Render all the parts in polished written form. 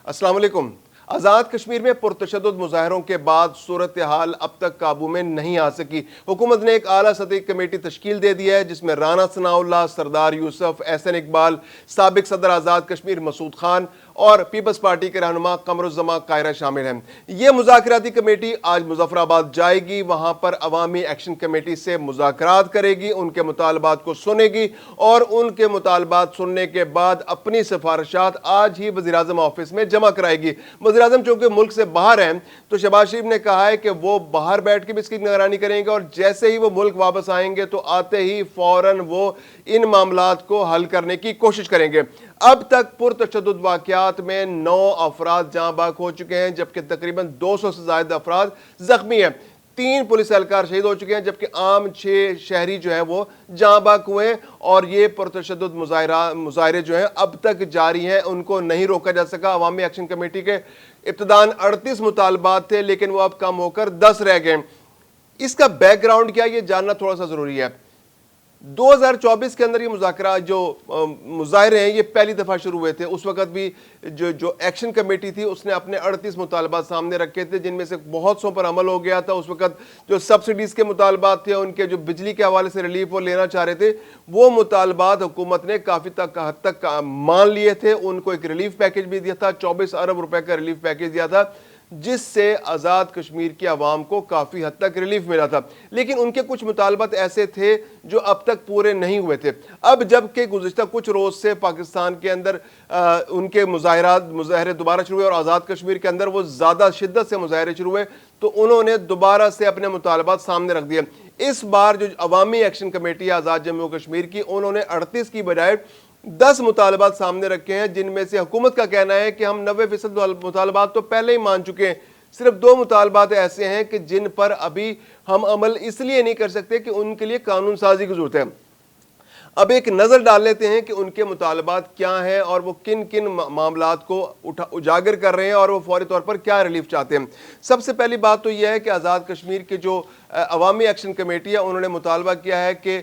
السلام علیکم۔ آزاد کشمیر میں پرتشدد مظاہروں کے بعد صورتحال اب تک قابو میں نہیں آ سکی۔ حکومت نے ایک اعلیٰ سطحی کمیٹی تشکیل دے دی ہے جس میں رانا ثناء اللہ، سردار یوسف، احسن اقبال، سابق صدر آزاد کشمیر مسعود خان اور پیپلز پارٹی کے رہنما قمر الزمان قاہرہ شامل ہیں۔ یہ مذاکراتی کمیٹی آج مظفر آباد جائے گی، وہاں پر عوامی ایکشن کمیٹی سے مذاکرات کرے گی، ان کے مطالبات کو سنے گی اور ان کے مطالبات سننے کے بعد اپنی سفارشات آج ہی وزیراعظم آفس میں جمع کرائے گی۔ وزیراعظم چونکہ ملک سے باہر ہیں تو شہباز شریف نے کہا ہے کہ وہ باہر بیٹھ کے بھی اس کی نگرانی کریں گے اور جیسے ہی وہ ملک واپس آئیں گے تو آتے ہی فوراً وہ ان معاملات کو حل کرنے کی کوشش کریں گے۔ اب تک پرتشدد واقعات میں 9 افراد جاں بحق ہو چکے ہیں جبکہ تقریباً 200 سے زائد افراد زخمی ہیں۔ 3 پولیس اہلکار شہید ہو چکے ہیں جبکہ عام 6 شہری جو ہیں وہ جاں بحق ہوئے ہیں اور یہ پرتشدد مظاہرے جو ہیں اب تک جاری ہیں، ان کو نہیں روکا جا سکا۔ عوامی ایکشن کمیٹی کے ابتداً 38 مطالبات تھے لیکن وہ اب کم ہو کر 10 رہ گئے۔ اس کا بیک گراؤنڈ کیا یہ جاننا تھوڑا سا ضروری ہے۔ 2024 کے اندر یہ مذاکرات جو مظاہرے ہیں یہ پہلی دفعہ شروع ہوئے تھے۔ اس وقت بھی جو ایکشن کمیٹی تھی اس نے اپنے 38 مطالبات سامنے رکھے تھے جن میں سے بہت سو پر عمل ہو گیا تھا۔ اس وقت جو سبسڈیز کے مطالبات تھے، ان کے جو بجلی کے حوالے سے ریلیف وہ لینا چاہ رہے تھے، وہ مطالبات حکومت نے کافی حد تک مان لیے تھے۔ ان کو ایک ریلیف پیکج بھی دیا تھا، 24 ارب روپے کا ریلیف پیکج دیا تھا جس سے آزاد کشمیر کی عوام کو کافی حد تک ریلیف ملا تھا، لیکن ان کے کچھ مطالبات ایسے تھے جو اب تک پورے نہیں ہوئے تھے۔ اب جبکہ گزشتہ کچھ روز سے پاکستان کے اندر ان کے مظاہرے دوبارہ شروع ہوئے اور آزاد کشمیر کے اندر وہ زیادہ شدت سے مظاہرے شروع ہوئے تو انہوں نے دوبارہ سے اپنے مطالبات سامنے رکھ دیے۔ اس بار جو عوامی ایکشن کمیٹی ہے آزاد جموں کشمیر کی، انہوں نے 38 کی بجائے 10 مطالبات سامنے رکھے ہیں جن میں سے حکومت کا کہنا ہے کہ ہم 90% مطالبات تو پہلے ہی مان چکے ہیں، صرف 2 مطالبات ایسے ہیں کہ جن پر ابھی ہم عمل اس لیے نہیں کر سکتے کہ ان کے لیے قانون سازی کی ضرورت ہے۔ اب ایک نظر ڈال لیتے ہیں کہ ان کے مطالبات کیا ہیں اور وہ کن کن معاملات کو اجاگر کر رہے ہیں اور وہ فوری طور پر کیا ریلیف چاہتے ہیں۔ سب سے پہلی بات تو یہ ہے کہ آزاد کشمیر کے جو عوامی ایکشن کمیٹی ہے انہوں نے مطالبہ کیا ہے کہ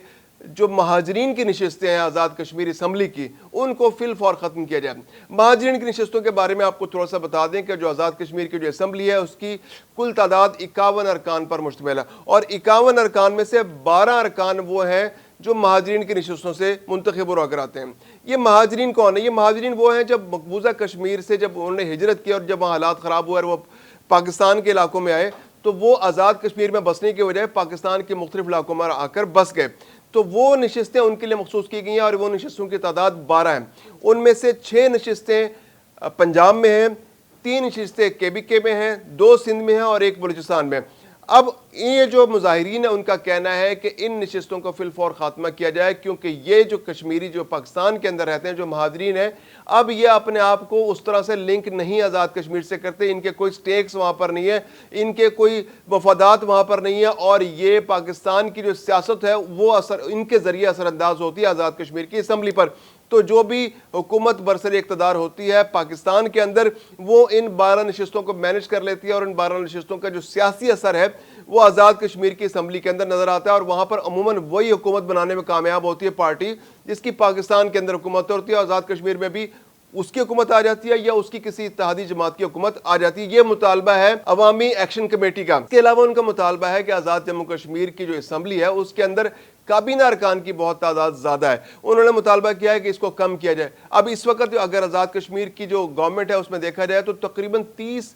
جو مہاجرین کی نشستیں ہیں آزاد کشمیر اسمبلی کی، ان کو فی الفور ختم کیا جائے۔ مہاجرین کی نشستوں کے بارے میں آپ کو تھوڑا سا بتا دیں کہ جو آزاد کشمیر کی جو اسمبلی ہے اس کی کل تعداد 51 ارکان پر مشتمل ہے اور 51 ارکان میں سے 12 ارکان وہ ہیں جو مہاجرین کی نشستوں سے منتخب ہو کر آتے ہیں۔ یہ مہاجرین کون ہیں؟ یہ مہاجرین وہ ہیں جب مقبوضہ کشمیر سے جب انہوں نے ہجرت کی اور جب وہاں حالات خراب ہوئے اور وہ پاکستان کے علاقوں میں آئے تو وہ آزاد کشمیر میں بسنے کے بجائے پاکستان کے مختلف علاقوں میں آ کر بس گئے، تو وہ نشستیں ان کے لیے مخصوص کی گئی ہیں اور وہ نشستوں کی تعداد 12 ہیں۔ ان میں سے 6 نشستیں پنجاب میں ہیں، 3 نشستیں KBK میں ہیں، 2 سندھ میں ہیں اور 1 بلوچستان میں۔ اب یہ جو مظاہرین ہیں ان کا کہنا ہے کہ ان نشستوں کو فی الفور خاتمہ کیا جائے کیونکہ یہ جو کشمیری جو پاکستان کے اندر رہتے ہیں جو مہاجرین ہیں اب یہ اپنے آپ کو اس طرح سے لنک نہیں آزاد کشمیر سے کرتے، ان کے کوئی سٹیکس وہاں پر نہیں ہے، ان کے کوئی مفادات وہاں پر نہیں ہے اور یہ پاکستان کی جو سیاست ہے وہ ان کے ذریعے اثر انداز ہوتی ہے آزاد کشمیر کی اسمبلی پر۔ تو جو بھی حکومت برسر اقتدار ہوتی ہے پاکستان کے اندر وہ ان 12 نشستوں کو مینج کر لیتی ہے اور ان 12 نشستوں کا جو سیاسی اثر ہے وہ آزاد کشمیر کی اسمبلی کے اندر نظر آتا ہے اور وہاں پر عموماً وہی حکومت بنانے میں کامیاب ہوتی ہے پارٹی جس کی پاکستان کے اندر حکومت ہوتی ہے۔ آزاد کشمیر میں بھی اس کی حکومت آ جاتی ہے یا اس کی کسی اتحادی جماعت کی حکومت آ جاتی ہے۔ یہ مطالبہ ہے عوامی ایکشن کمیٹی کا۔ اس کے علاوہ ان کا مطالبہ ہے کہ آزاد جموں کشمیر کی جو اسمبلی ہے اس کے اندر کابینہ ارکان کی بہت تعداد زیادہ ہے، انہوں نے مطالبہ کیا ہے کہ اس کو کم کیا جائے۔ اب اس وقت اگر آزاد کشمیر کی جو گورنمنٹ ہے اس میں دیکھا جائے تو تقریباً 30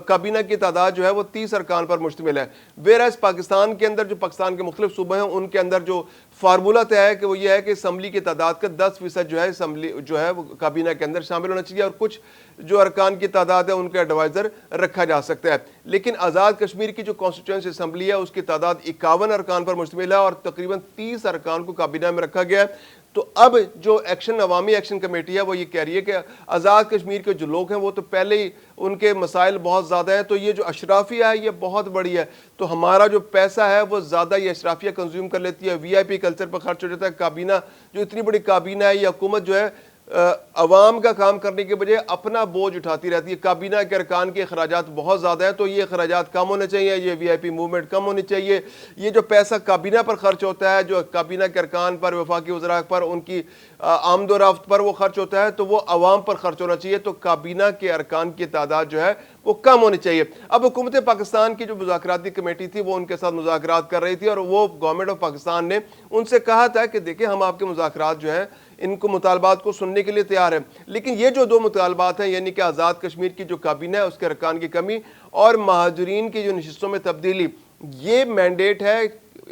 کابینہ کی تعداد جو ہے وہ 30 ارکان پر مشتمل ہے، ویئرز پاکستان کے اندر جو پاکستان کے مختلف صوبے ہیں ان کے اندر جو فارمولہ طے ہے کہ وہ یہ ہے کہ اسمبلی کی تعداد کا 10% جو ہے اسمبلی جو ہے وہ کابینہ کے اندر شامل ہونا چاہیے اور کچھ جو ارکان کی تعداد ہے ان کا ایڈوائزر رکھا جا سکتا ہے۔ لیکن آزاد کشمیر کی جو کانسٹیٹوئنسی اسمبلی ہے اس کی تعداد 51 ارکان پر مشتمل ہے اور تقریباً 30 ارکان کو کابینہ میں رکھا گیا ہے۔ تو اب جو عوامی ایکشن کمیٹی ہے وہ یہ کہہ رہی ہے کہ آزاد کشمیر کے جو لوگ ہیں وہ تو پہلے ہی ان کے مسائل بہت زیادہ ہیں، تو یہ جو اشرافیہ ہے یہ بہت بڑی ہے، تو ہمارا جو پیسہ ہے وہ زیادہ یہ اشرافیہ کنزیوم کر لیتی ہے، VIP کلچر پر خرچ ہو جاتا ہے۔ کابینہ جو اتنی بڑی کابینہ ہے یہ حکومت جو ہے عوام کا کام کرنے کے بجائے اپنا بوجھ اٹھاتی رہتی ہے. کابینہ کے ارکان کے اخراجات بہت زیادہ ہیں, تو یہ اخراجات کم ہونے چاہیے, یہ وی آئی پی موومنٹ کم ہونی چاہیے. یہ جو پیسہ کابینہ پر خرچ ہوتا ہے, جو کابینہ کے ارکان پر, وفاقی وزراء پر, ان کی آمد و رفت پر وہ خرچ ہوتا ہے, تو وہ عوام پر خرچ ہونا چاہیے. تو کابینہ کے ارکان کی تعداد جو ہے وہ کم ہونی چاہیے. اب حکومت پاکستان کی جو مذاکراتی کمیٹی تھی وہ ان کے ساتھ مذاکرات کر رہی تھی, اور وہ گورنمنٹ آف پاکستان نے ان سے کہا تھا کہ دیکھیں ہم آپ کے مذاکرات جو ہیں ان کو مطالبات کو سننے کے لیے تیار ہیں, لیکن یہ جو دو مطالبات ہیں, یعنی کہ آزاد کشمیر کی جو کابینہ ہے اس کے ارکان کی کمی اور مہاجرین کی جو نشستوں میں تبدیلی, یہ مینڈیٹ ہے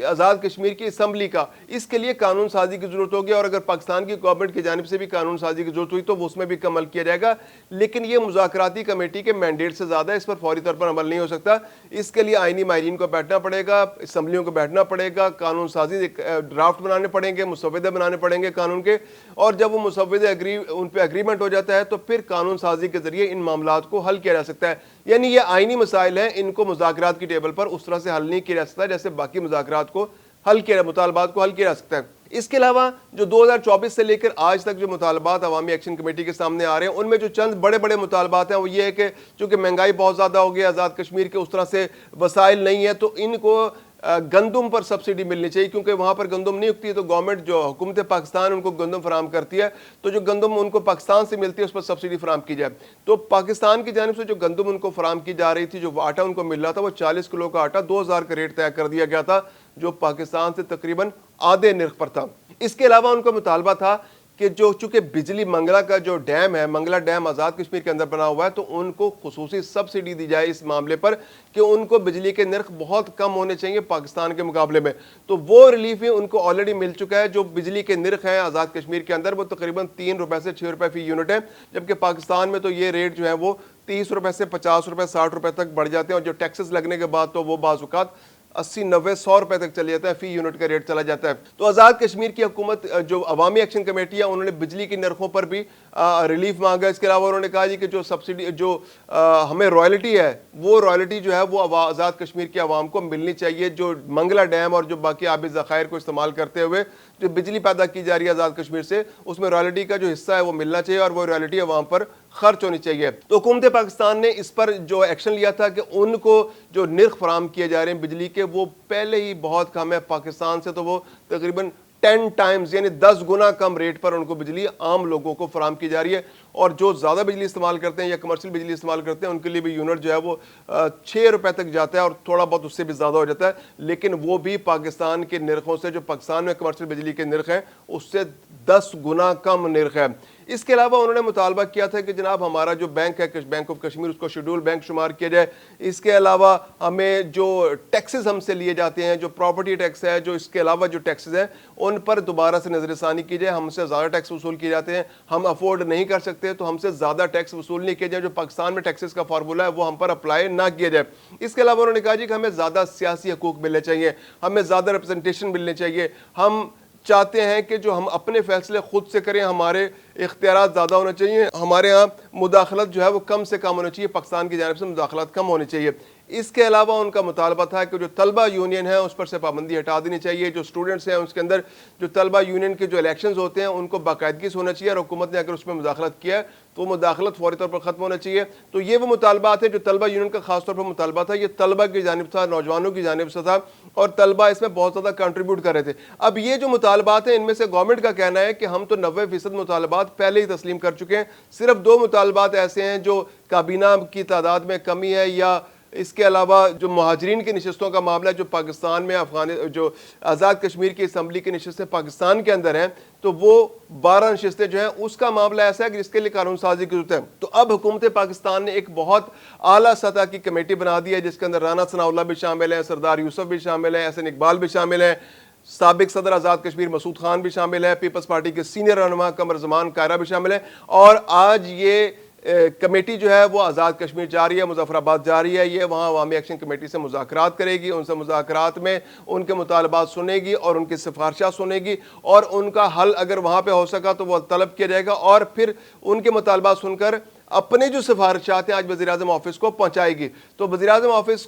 آزاد کشمیر کی اسمبلی کا. اس کے لیے قانون سازی کی ضرورت ہوگی, اور اگر پاکستان کی گورنمنٹ کی جانب سے بھی قانون سازی کی ضرورت ہوئی تو اس میں بھی عمل کیا جائے گا, لیکن یہ مذاکراتی کمیٹی کے مینڈیٹ سے زیادہ اس پر فوری طور پر عمل نہیں ہو سکتا. اس کے لیے آئینی ماہرین کو بیٹھنا پڑے گا, اسمبلیوں کو بیٹھنا پڑے گا, قانون سازی ڈرافٹ بنانے پڑیں گے, مسودے بنانے پڑیں گے قانون کے, اور جب وہ مسودے ان پہ اگریمنٹ ہو جاتا ہے تو پھر قانون سازی کے ذریعے ان معاملات کو حل کیا جا سکتا ہے. یعنی یہ آئینی مسائل ہیں, ان کو مذاکرات کی ٹیبل پر اس طرح سے حل نہیں کیا جا سکتا جیسے باقی مذاکرات کو حل کیا, مطالبات کو حل کیا جا سکتا ہے. اس کے علاوہ جو 2024 سے لے کر آج تک جو مطالبات عوامی ایکشن کمیٹی کے سامنے آ رہے ہیں, ان میں جو چند بڑے بڑے مطالبات ہیں وہ یہ ہے کہ چونکہ مہنگائی بہت زیادہ ہو گئی, آزاد کشمیر کے اس طرح سے وسائل نہیں ہیں, تو ان کو گندم پر سبسڈی ملنی چاہیے, کیونکہ وہاں پر گندم نہیں اگتی ہے, تو گورنمنٹ جو حکومت پاکستان ان کو گندم فراہم کرتی ہے, تو جو گندم ان کو پاکستان سے ملتی ہے اس پر سبسڈی فراہم کی جائے. تو پاکستان کی جانب سے جو گندم ان کو فراہم کی جا رہی تھی, جو آٹا ان کو مل رہا تھا, وہ 40 کلو کا آٹا 2000 کا ریٹ طے کر دیا گیا تھا, جو پاکستان سے تقریباً آدھے نرخ پر تھا. اس کے علاوہ ان کا مطالبہ تھا کہ جو چونکہ بجلی منگلا کا جو ڈیم ہے, منگلا ڈیم آزاد کشمیر کے اندر بنا ہوا ہے, تو ان کو خصوصی سبسڈی دی جائے اس معاملے پر کہ ان کو بجلی کے نرخ بہت کم ہونے چاہیے پاکستان کے مقابلے میں. تو وہ ریلیف ان کو آلریڈی مل چکا ہے. جو بجلی کے نرخ ہیں آزاد کشمیر کے اندر وہ تقریباً 3 روپے سے 6 روپے فی یونٹ ہے, جبکہ پاکستان میں تو یہ ریٹ جو ہے وہ 30 روپے سے 50 روپے 60 روپے تک بڑھ جاتے ہیں, اور جو ٹیکسز لگنے کے بعد تو وہ بعض اوقات 80 90 100 روپے تک چلے جاتا ہے, فی یونٹ کا ریٹ چلا جاتا ہے. تو آزاد کشمیر کی حکومت جو عوامی ایکشن کمیٹی ہے انہوں نے بجلی کی نرخوں پر بھی ریلیف مانگا. اس کے علاوہ انہوں نے کہا جی کہ جو سبسڈی جو ہمیں رائلٹی ہے وہ رائلٹی جو ہے وہ آزاد کشمیر کے عوام کو ملنی چاہیے. جو منگلا ڈیم اور جو باقی آبی ذخائر کو استعمال کرتے ہوئے جو بجلی پیدا کی جا رہی ہے آزاد کشمیر سے, اس میں رائلٹی کا جو حصہ ہے وہ ملنا چاہیے, اور وہ رائلٹی عوام پر خرچ ہونی چاہیے. تو حکومت پاکستان نے اس پر جو ایکشن لیا تھا کہ ان کو جو نرخ فراہم کیے جا رہے ہیں بجلی کے وہ پہلے ہی بہت کم ہے پاکستان سے, تو وہ تقریباً 10 ٹائمز یعنی 10 گنا کم ریٹ پر ان کو بجلی عام لوگوں کو فراہم کی جا رہی ہے. اور جو زیادہ بجلی استعمال کرتے ہیں یا کمرشل بجلی استعمال کرتے ہیں ان کے لیے بھی یونٹ جو ہے وہ 6 روپے تک جاتا ہے, اور تھوڑا بہت اس سے بھی زیادہ ہو جاتا ہے, لیکن وہ بھی پاکستان کے نرخوں سے, جو پاکستان میں کمرشل بجلی کے نرخ ہیں اس سے 10 گنا کم نرخ ہے. اس کے علاوہ انہوں نے مطالبہ کیا تھا کہ جناب ہمارا جو بینک ہے بینک آف کشمیر اس کو شیڈول بینک شمار کیا جائے. اس کے علاوہ ہمیں جو ٹیکسز ہم سے لیے جاتے ہیں, جو پراپرٹی ٹیکس ہے, جو اس کے علاوہ جو ٹیکسز ہیں ان پر دوبارہ سے نظر ثانی کی جائے. ہم سے زیادہ ٹیکس وصول کیے جاتے ہیں, ہم افورڈ نہیں کر سکتے, تو ہم سے زیادہ ٹیکس وصول نہیں کیا جائے. جو پاکستان میں ٹیکسز کا فارمولہ ہے وہ ہم پر اپلائی نہ کیا جائے. اس کے علاوہ انہوں نے کہا جی کہ ہمیں زیادہ سیاسی حقوق ملنے چاہیے, ہمیں زیادہ ریپرزنٹیشن ملنے چاہیے. ہم چاہتے ہیں کہ جو ہم اپنے فیصلے خود سے کریں, ہمارے اختیارات زیادہ ہونے چاہیے, ہمارے ہاں مداخلت جو ہے وہ کم سے کم ہونی چاہیے, پاکستان کی جانب سے مداخلت کم ہونی چاہیے. اس کے علاوہ ان کا مطالبہ تھا کہ جو طلبہ یونین ہے اس پر سے پابندی ہٹا دینی چاہیے. جو اسٹوڈنٹس ہیں اس کے اندر جو طلبہ یونین کے جو الیکشنز ہوتے ہیں ان کو باقاعدگی سے ہونا چاہیے, اور حکومت نے اگر اس میں مداخلت کیا ہے تو وہ مداخلت فوری طور پر ختم ہونا چاہیے. تو یہ وہ مطالبات ہیں جو طلبہ یونین کا خاص طور پر مطالبہ تھا. یہ طلبہ کی جانب تھا, نوجوانوں کی جانب سے تھا, اور طلبہ اس میں بہت زیادہ کنٹریبیوٹ کر رہے تھے. اب یہ جو مطالبات ہیں ان میں سے گورنمنٹ کا کہنا ہے کہ ہم تو 90% مطالبات پہلے ہی تسلیم کر چکے ہیں, صرف 2 مطالبات ایسے ہیں جو کابینہ کی تعداد میں کمی ہے, یا اس کے علاوہ جو مہاجرین کی نشستوں کا معاملہ ہے جو پاکستان میں جو آزاد کشمیر کی اسمبلی کی نشستیں پاکستان کے اندر ہیں, تو وہ 12 نشستیں جو ہیں اس کا معاملہ ایسا ہے کہ جس کے لیے قانون سازی کی ضرورت ہے. تو اب حکومت پاکستان نے ایک بہت اعلیٰ سطح کی کمیٹی بنا دی ہے جس کے اندر رانا ثناء اللہ بھی شامل ہیں, سردار یوسف بھی شامل ہیں, احسن اقبال بھی شامل ہیں, سابق صدر آزاد کشمیر مسعود خان بھی شامل ہے, پیپلز پارٹی کے سینئر رہنما قمر زمان کائرہ بھی شامل ہیں. اور آج یہ کمیٹی جو ہے وہ آزاد کشمیر جا رہی ہے, مظفر آباد جا رہی ہے. یہ وہاں عوامی ایکشن کمیٹی سے مذاکرات کرے گی, ان سے مذاکرات میں ان کے مطالبات سنے گی اور ان کی سفارشات سنے گی, اور ان کا حل اگر وہاں پہ ہو سکا تو وہ طلب کیا جائے گا, اور پھر ان کے مطالبات سن کر اپنے جو سفارشات ہیں آج وزیراعظم آفس کو پہنچائے گی. تو وزیراعظم آفس